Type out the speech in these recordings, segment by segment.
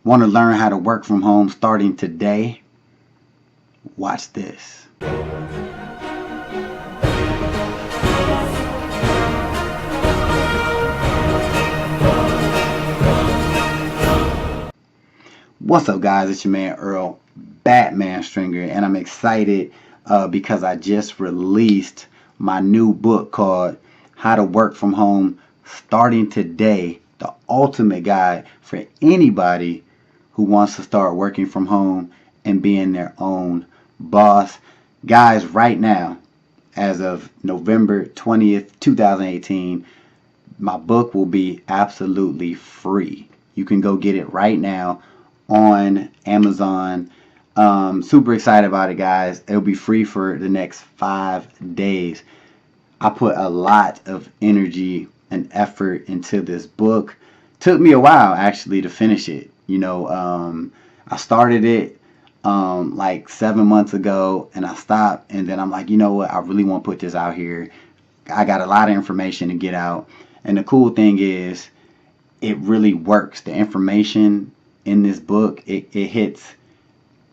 Want to learn how to work from home starting today? Watch this. What's up, guys? It's your man Earl, Batman Stringer, and I'm excited because I just released my new book called How to Work From Home Starting Today, the ultimate guide for anybody who wants to start working from home and being their own boss. Guys, right now, as of November 20th, 2018, my book will be absolutely free. You can go get it right now on Amazon. Super excited about it, guys. It'll be free for the next 5 days. I put a lot of energy and effort into this book. Took me a while actually to finish it. I started it like 7 months ago, and I stopped, and then I'm like, you know what, I really want to put this out here. I got a lot of information to get out, and the cool thing is it really works. The information in this book, it hits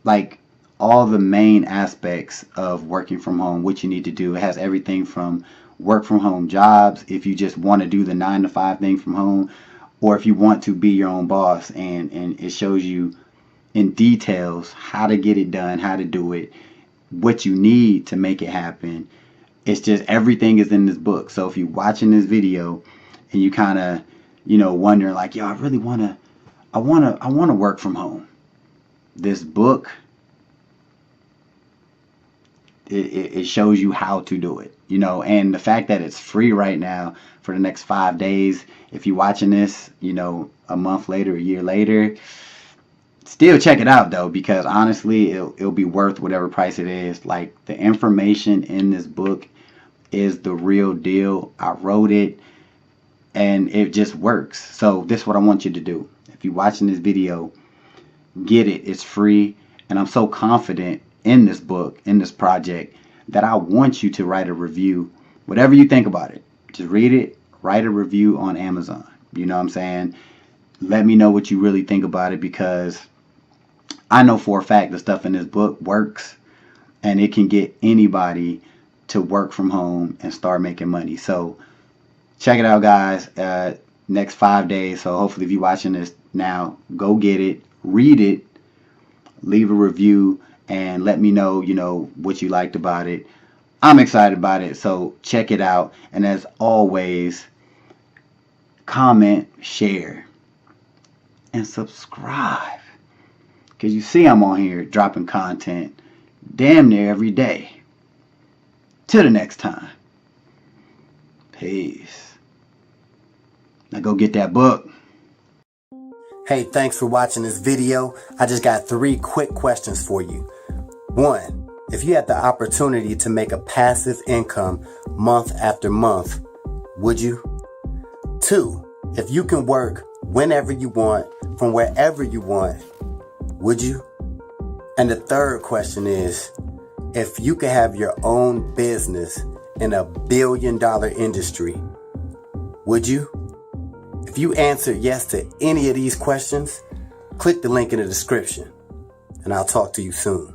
like all the main aspects of working from home, what you need to do. It has everything from work from home jobs, if you just want to do the 9 to 5 thing from home, or if you want to be your own boss, and it shows you in details how to get it done, how to do it, what you need to make it happen. It's just everything is in this book. So if you're watching this video and you kind of, wondering like, yo, I really want to work from home. This book, it shows you how to do it, and the fact that it's free right now for the next 5 days. If you're watching this, a month later, a year later, still check it out though, because honestly, it'll be worth whatever price it is. Like, the information in this book is the real deal. I wrote it and it just works. So this is what I want you to do. If you're watching this video, get it. It's free, and I'm so confident in this book, in this project, that I want you to write a review. Whatever you think about it, just read it, write a review on Amazon. You know what I'm saying? Let me know what you really think about it, because I know for a fact the stuff in this book works, and it can get anybody to work from home and start making money. So check it out, guys. Next 5 days. So hopefully, if you're watching this now, go get it, read it, leave a review, and let me know, what you liked about it. I'm excited about it, so check it out. And as always, comment, share, and subscribe, because you see I'm on here dropping content damn near every day. Till the next time, peace. Now go get that book. Hey, thanks for watching this video. I just got 3 quick questions for you. 1, if you had the opportunity to make a passive income month after month, would you? 2, if you can work whenever you want, from wherever you want, would you? And the 3rd question is, if you could have your own business in a $1 billion industry, would you? If you answered yes to any of these questions, click the link in the description, and I'll talk to you soon.